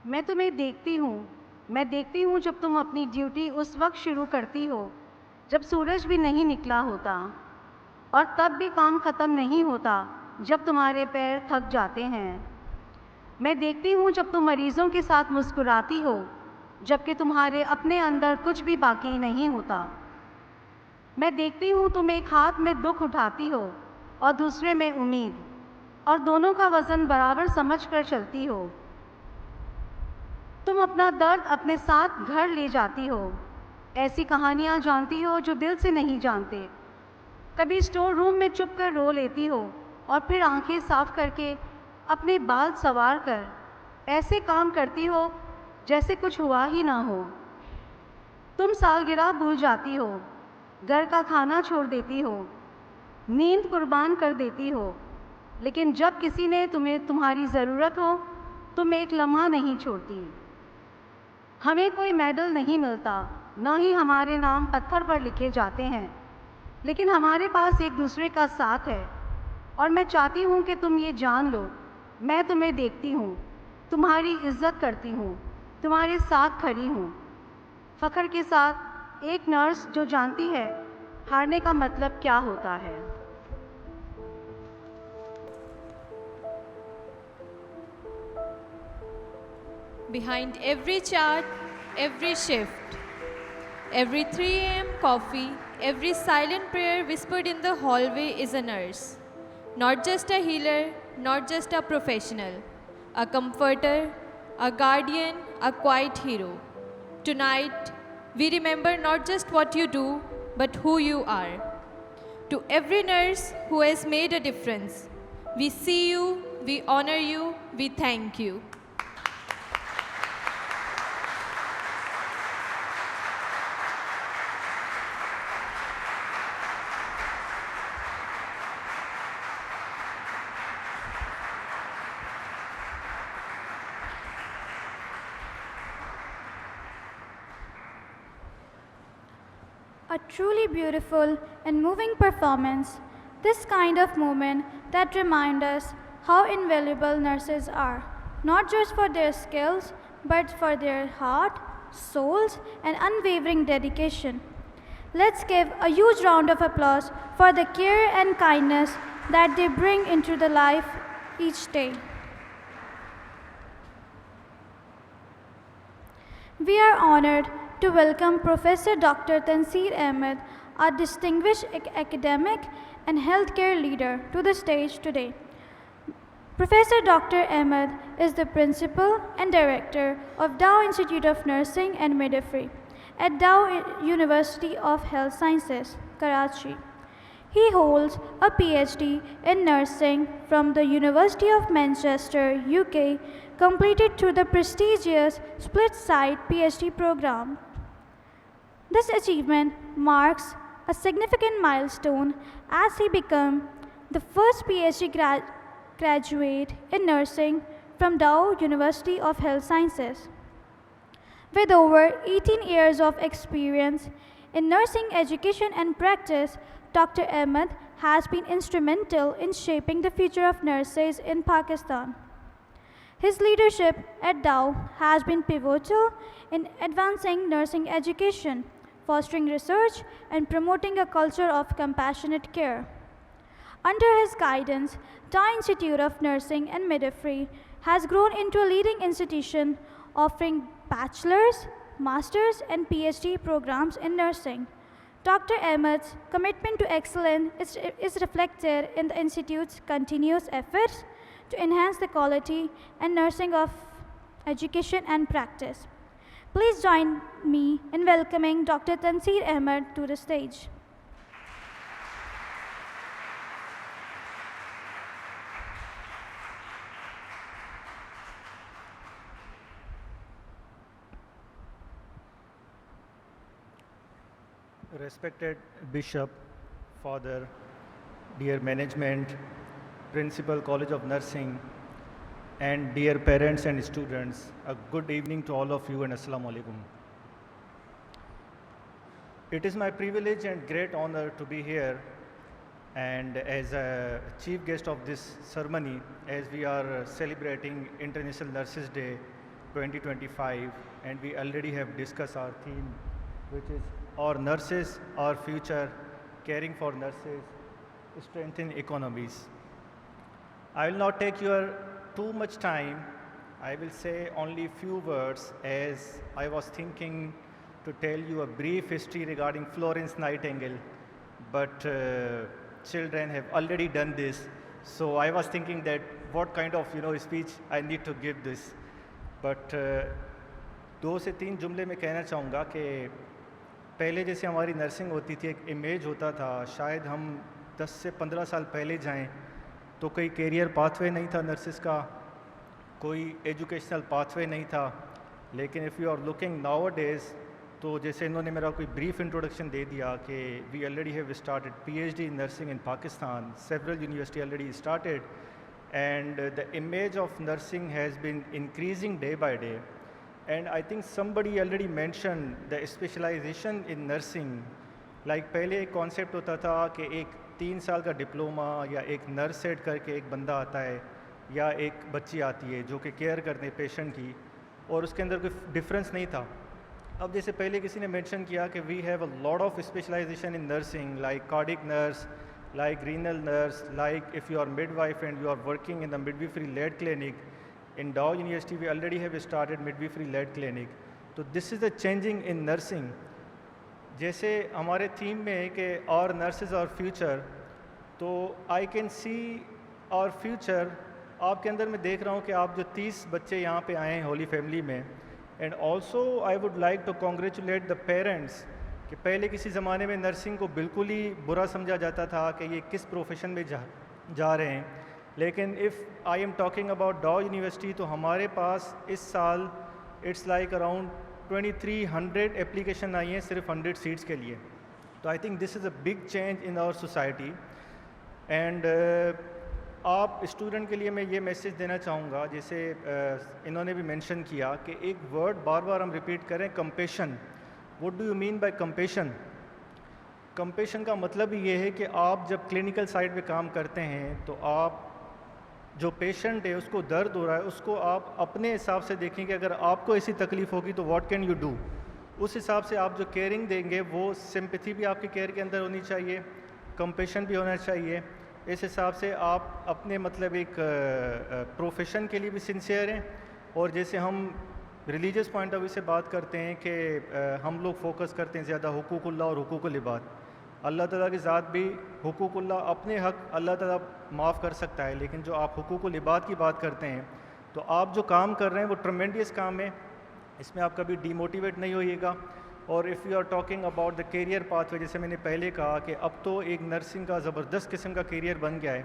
मैं तुम्हें देखती हूँ जब तुम अपनी duty उस वक्त शुरू करती हो जब सूरज भी नहीं निकला होता, और तब भी काम ख़त्म नहीं होता जब तुम्हारे पैर थक जाते हैं। मैं देखती हूँ जब तुम मरीज़ों के साथ मुस्कुराती हो जबकि तुम्हारे अपने अंदर कुछ भी बाकी नहीं होता। मैं देखती हूँ तुम एक हाथ में दुख उठाती हो और दूसरे में उम्मीद, और दोनों का वज़न बराबर समझ कर चलती हो। तुम अपना दर्द अपने साथ घर ले जाती हो, ऐसी कहानियाँ जानती हो जो दिल से नहीं जानते। कभी स्टोर रूम में चुप कर रो लेती हो और फिर आंखें साफ करके अपने बाल संवार कर ऐसे काम करती हो जैसे कुछ हुआ ही ना हो। तुम सालगिरह भूल जाती हो, घर का खाना छोड़ देती हो, नींद कुर्बान कर देती हो, लेकिन जब किसी ने तुम्हारी ज़रूरत हो तुम एक लम्हा नहीं छोड़ती। हमें कोई मेडल नहीं मिलता, ना ही हमारे नाम पत्थर पर लिखे जाते हैं, लेकिन हमारे पास एक दूसरे का साथ है। और मैं चाहती हूँ कि तुम ये जान लो, मैं तुम्हें देखती हूँ, तुम्हारी इज्जत करती हूँ, तुम्हारे साथ खड़ी हूँ। फ़ख्र के साथ एक नर्स जो जानती है हारने का मतलब क्या होता है। Behind every chart, every shift, every 3 a.m. coffee, every silent prayer whispered in the hallway is a nurse. Not just a healer, not just a professional, a comforter, a guardian, a quiet hero. Tonight, we remember not just what you do, but who you are. To every nurse who has made a difference, We see you, we honor you, we thank you. A truly beautiful and moving performance, this kind of moment that reminds us how invaluable nurses are, not just for their skills, but for their heart, souls, and unwavering dedication. Let's give a huge round of applause for the care and kindness that they bring into the life each day. We are honored to welcome Professor Dr. Tanseer Ahmed, a distinguished academic and healthcare leader, to the stage today. Professor Dr. Ahmed is the principal and director of Dow Institute of Nursing and Midwifery at Dow University of Health Sciences, Karachi. He holds a PhD in nursing from the University of Manchester, UK, completed through the prestigious split-site PhD program. This achievement marks a significant milestone as he becomes the first PhD graduate in nursing from Dow University of Health Sciences. With over 18 years of experience in nursing education and practice, Dr. Ahmed has been instrumental in shaping the future of nurses in Pakistan. His leadership at Dow has been pivotal in advancing nursing education, fostering research, and promoting a culture of compassionate care. Under his guidance, Dow Institute of Nursing and Midwifery has grown into a leading institution offering bachelor's, master's, and PhD programs in nursing. Dr. Ahmed's commitment to excellence is reflected in the Institute's continuous efforts to enhance the quality and nursing of education and practice. Please join me in welcoming Dr. Tanseer Ahmed to the stage. Respected Bishop, Father, dear management, Principal, College of Nursing, and dear parents and students, a good evening to all of you and Assalamu Alaikum. It is my privilege and great honor to be here and as a chief guest of this ceremony as we are celebrating International Nurses Day 2025, and we already have discussed our theme, which is our nurses, our future, caring for nurses, strengthen economies. I will not take your too much time. I will say only few words as I was thinking to tell you a brief history regarding Florence Nightingale, but children have already done this. So I was thinking that what kind of speech I need to give this. But 2 से 3 जुमले में कहना चाहूँगा कि पहले जैसे हमारी nursing होती थी, एक इमेज होता था, शायद हम 10 से 15 साल पहले जाएं तो कोई कैरियर पाथवे नहीं था नर्सिस का, कोई एजुकेशनल पाथवे नहीं था. लेकिन if you are looking nowadays, तो जैसे इन्होंने मेरा कोई ब्रीफ इंट्रोडक्शन दे दिया कि we already have started PhD in nursing in Pakistan, several universities already started, and the image of nursing has been increasing day by day. And I think somebody already mentioned the specialization in nursing. Like पहले एक concept होता था कि एक 3 साल का diploma या एक नर्स सेट करके एक बंदा आता है या एक बच्ची आती है जो कि केयर करते हैं पेशेंट की, और उसके अंदर कोई डिफरेंस नहीं था. अब जैसे पहले किसी ने मेंशन किया कि we have a lot of specialisation in nursing, like cardiac nurse, like renal nurse, like if you are midwife and you are working in the midwifery led clinic. In Dow University, we already have started midwifery led clinic. So this is the changing in nursing. जैसे हमारे theme में है कि our nurses are future, तो I can see our future. आपके अंदर मैं देख रहा हूँ कि आप जो 30 बच्चे यहाँ पे आए हैं होली फैमिली में. And also I would like to congratulate the parents कि पहले किसी ज़माने में नर्सिंग को बिल्कुल ही बुरा समझा जाता था कि ये किस प्रोफेशन में जा रहे हैं. लेकिन if I am talking about Dow University तो हमारे पास इस साल इट्स लाइक अराउंड 2300 एप्लीकेशन आई हैं सिर्फ 100 सीट्स के लिए. तो I think this is a big change in our society. And आप स्टूडेंट के लिए मैं ये मैसेज देना चाहूँगा, जैसे इन्होंने भी मेंशन किया कि एक वर्ड बार बार हम रिपीट करें, compassion. What do you mean by compassion? Compassion का मतलब ये है कि आप जब क्लिनिकल साइड पे काम करते हैं तो आप जो पेशेंट है उसको दर्द हो रहा है, उसको आप अपने हिसाब से देखें कि अगर आपको ऐसी तकलीफ़ होगी तो व्हाट कैन यू डू. उस हिसाब से आप जो केयरिंग देंगे वो सिंपैथी भी आपकी केयर के अंदर होनी चाहिए, कंपेशन भी होना चाहिए. इस हिसाब से आप अपने मतलब एक प्रोफेशन के लिए भी सिंसियर हैं. और जैसे हम रिलीजियस पॉइंट ऑफ व्यू से बात करते हैं कि हम लोग फोकस करते हैं ज़्यादा हुकूकुल्लाह और हुकूकुल इबाद. अल्लाह ताला की ज़ात भी हुकूकुल्लाह अपने हक़ अल्लाह ताला माफ़ कर सकता है, लेकिन जो आप हुकूकुल इबाद की बात करते हैं तो आप जो काम कर रहे हैं वो ट्रमेंडियस काम है, इसमें आप कभी डीमोटिवेट नहीं होइएगा. और if you are talking about the career pathway, जैसे मैंने पहले कहा कि अब तो एक नर्सिंग का ज़बरदस्त किस्म का करियर बन गया है.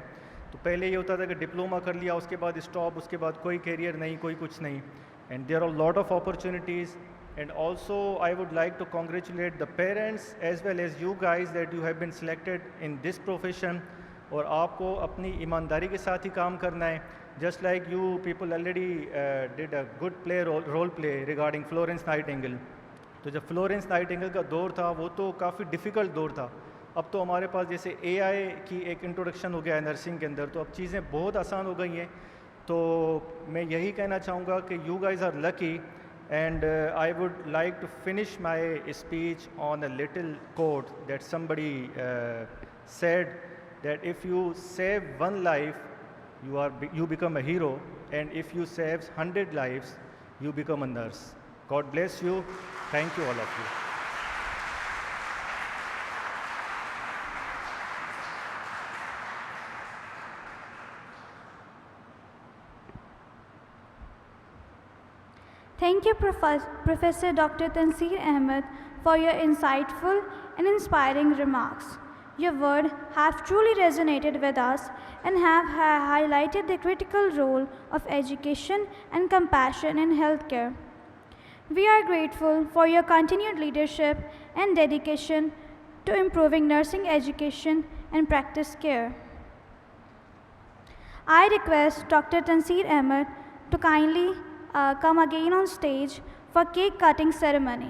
तो पहले ये होता था कि डिप्लोमा कर लिया, उसके बाद स्टॉप, उसके बाद कोई करियर नहीं, कोई कुछ नहीं. And there are lot of opportunities. And also I would like to congratulate the parents as well as you guys that you have been selected in this profession. और आपको अपनी ईमानदारी के साथ ही काम करना है. Just like you people already did a good role play regarding Florence Nightingale. तो जब फ्लोरेंस नाइटिंगेल का दौर था वो तो काफ़ी डिफ़िकल्ट दौर था. अब तो हमारे पास जैसे AI की एक इंट्रोडक्शन हो गया है नर्सिंग के अंदर, तो अब चीज़ें बहुत आसान हो गई हैं. तो मैं यही कहना चाहूँगा कि you guys are lucky. And I would like to finish my speech on a little quote that somebody said, that if you save one life, you become a hero, and if you save 100 lives, you become a nurse. God bless you. Thank you, all of you. Thank you, Professor Dr. Tanseer Ahmed, for your insightful and inspiring remarks. Your words have truly resonated with us and have highlighted the critical role of education and compassion in healthcare. We are grateful for your continued leadership and dedication to improving nursing education and practice care. I request Dr. Tanseer Ahmed to kindly come again on stage for cake cutting ceremony.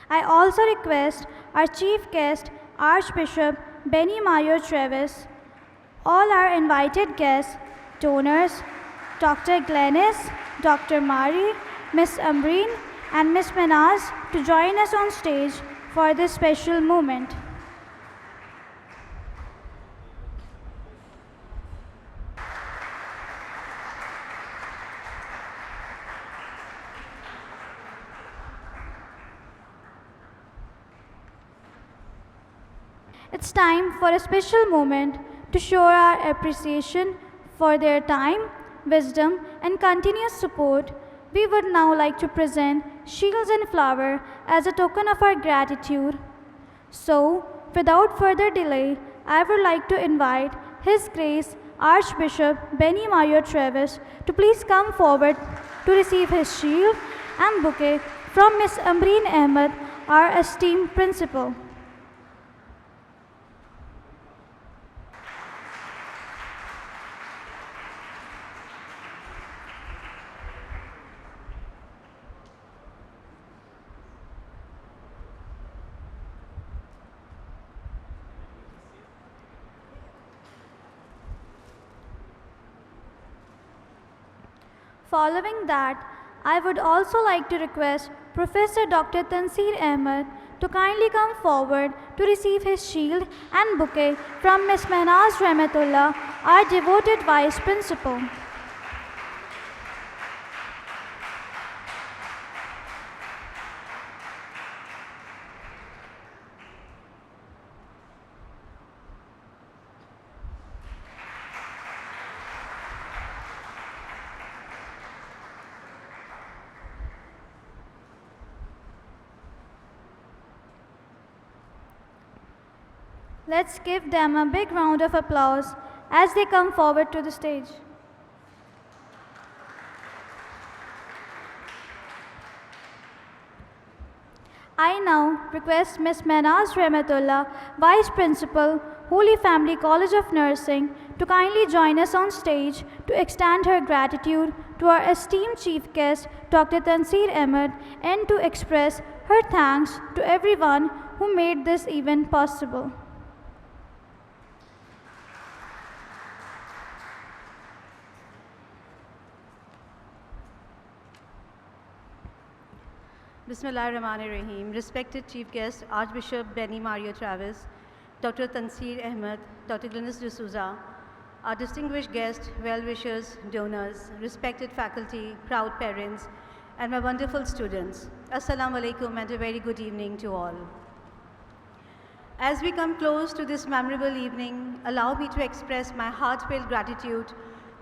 I also request our chief guest, Archbishop Benny Mayo Travis, all our invited guests, donors, Dr. Glennis, Dr. Mari, Miss Ambreen, and Miss Manaz to join us on stage for this special moment. It's time for a special moment to show our appreciation for their time, wisdom, and continuous support. We would now like to present shields and flower as a token of our gratitude. So, without further delay, I would like to invite His Grace Archbishop Benny Mayo Travis to please come forward to receive his shield and bouquet from Miss Ambreen Ahmed, our esteemed principal. Following that, I would also like to request Professor Dr. Tanseer Ahmed to kindly come forward to receive his shield and bouquet from Ms. Mehnaz Rahmatullah, our devoted Vice Principal. Let's give them a big round of applause as they come forward to the stage. I now request Ms. Mehnaz Rahmatullah, Vice Principal, Holy Family College of Nursing, to kindly join us on stage to extend her gratitude to our esteemed chief guest, Dr. Tanseer Ahmed, and to express her thanks to everyone who made this event possible. Bismillahirrahmanirrahim. Respected Chief Guest, Archbishop Benny Mario Travis, Dr. Tanseer Ahmed, Dr. Glynis D'Souza, our distinguished guests, well-wishers, donors, respected faculty, proud parents, and my wonderful students. Assalamu alaikum and a very good evening to all. As we come close to this memorable evening, allow me to express my heartfelt gratitude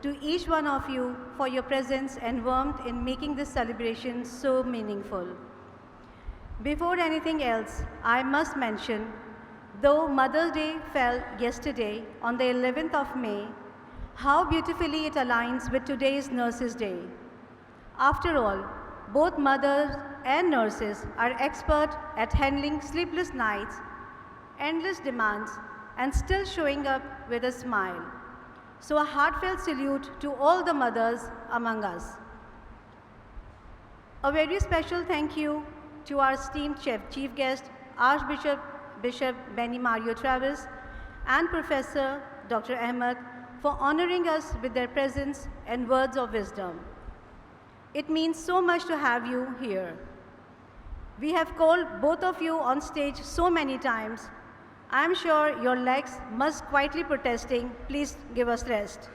to each one of you for your presence and warmth in making this celebration so meaningful. Before anything else, I must mention, though Mother's Day fell yesterday on the 11th of May, how beautifully it aligns with today's Nurses' Day. After all, both mothers and nurses are expert at handling sleepless nights, endless demands, and still showing up with a smile. So a heartfelt salute to all the mothers among us. A very special thank you to our esteemed chief guest, Archbishop Benny Mario Travis, and Professor Dr. Ahmed for honoring us with their presence and words of wisdom. It means so much to have you here. We have called both of you on stage so many times. I am sure your legs must quietly protesting, please give us rest.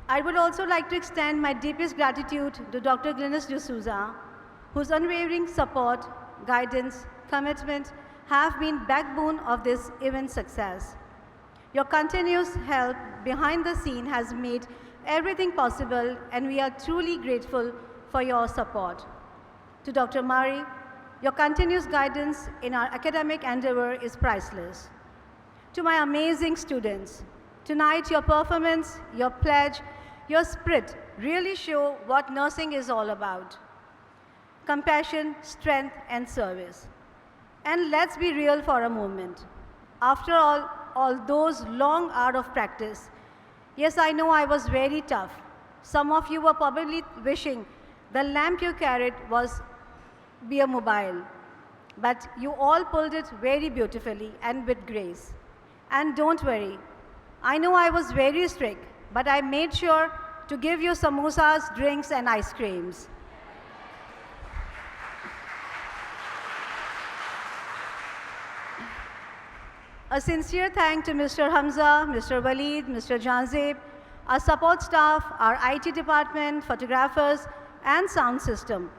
I would also like to extend my deepest gratitude to Dr. Glynis D'Souza, whose unwavering support, guidance, commitment have been backbone of this event's success. Your continuous help behind the scene has made everything possible, and we are truly grateful for your support. To Dr. Mari, your continuous guidance in our academic endeavor is priceless. To my amazing students, tonight your performance, your pledge, your spirit really show what nursing is all about. Compassion, strength, and service. And let's be real for a moment. After all those long hours of practice, yes, I know I was very tough. Some of you were probably wishing the lamp you carried was be a mobile. But you all pulled it very beautifully and with grace. And don't worry, I know I was very strict, but I made sure to give you samosas, drinks, and ice creams. A sincere thanks to Mr. Hamza, Mr. Waleed, Mr. Janzeb, our support staff, our IT department, photographers, and sound system.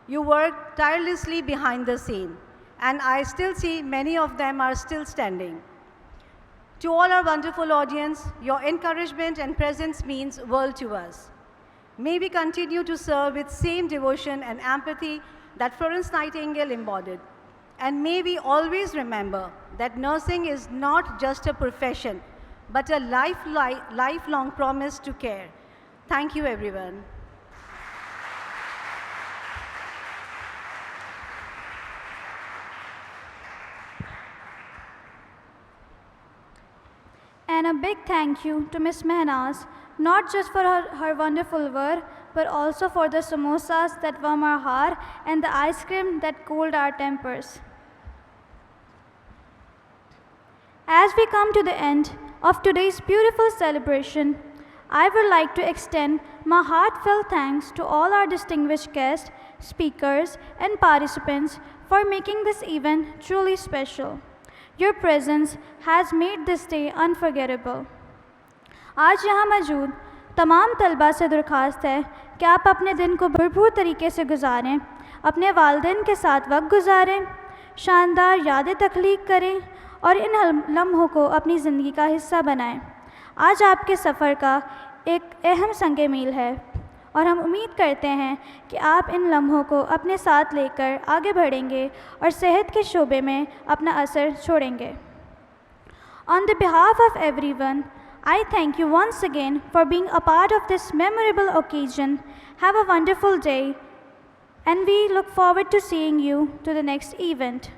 You worked tirelessly behind the scene, and I still see many of them are still standing. To all our wonderful audience, your encouragement and presence means world to us. May we continue to serve with same devotion and empathy that Florence Nightingale embodied. And may we always remember that nursing is not just a profession, but a lifelong promise to care. Thank you, everyone. And a big thank you to Ms. Mehnaz, not just for her wonderful work, but also for the samosas that warm our heart and the ice cream that cooled our tempers. As we come to the end of today's beautiful celebration, I would like to extend my heartfelt thanks to all our distinguished guests, speakers, and participants for making this event truly special. Your presence has made this day unforgettable. आज यहाँ मौजूद तमाम तलबा से दरख्वास्त है कि आप अपने दिन को भरपूर तरीके से गुजारें, अपने वालिदैन के साथ वक्त गुजारें, शानदार यादें तख्लीक करें और इन लम्हों को अपनी ज़िंदगी का हिस्सा बनाएं। आज आपके सफ़र का एक अहम संग मील है और हम उम्मीद करते हैं कि आप इन लम्हों को अपने साथ लेकर आगे बढ़ेंगे और सेहत के शोबे में अपना असर छोड़ेंगे। On the behalf of everyone, I thank you once again for being a part of this memorable occasion. Have a wonderful day, and we look forward to seeing you to the next event.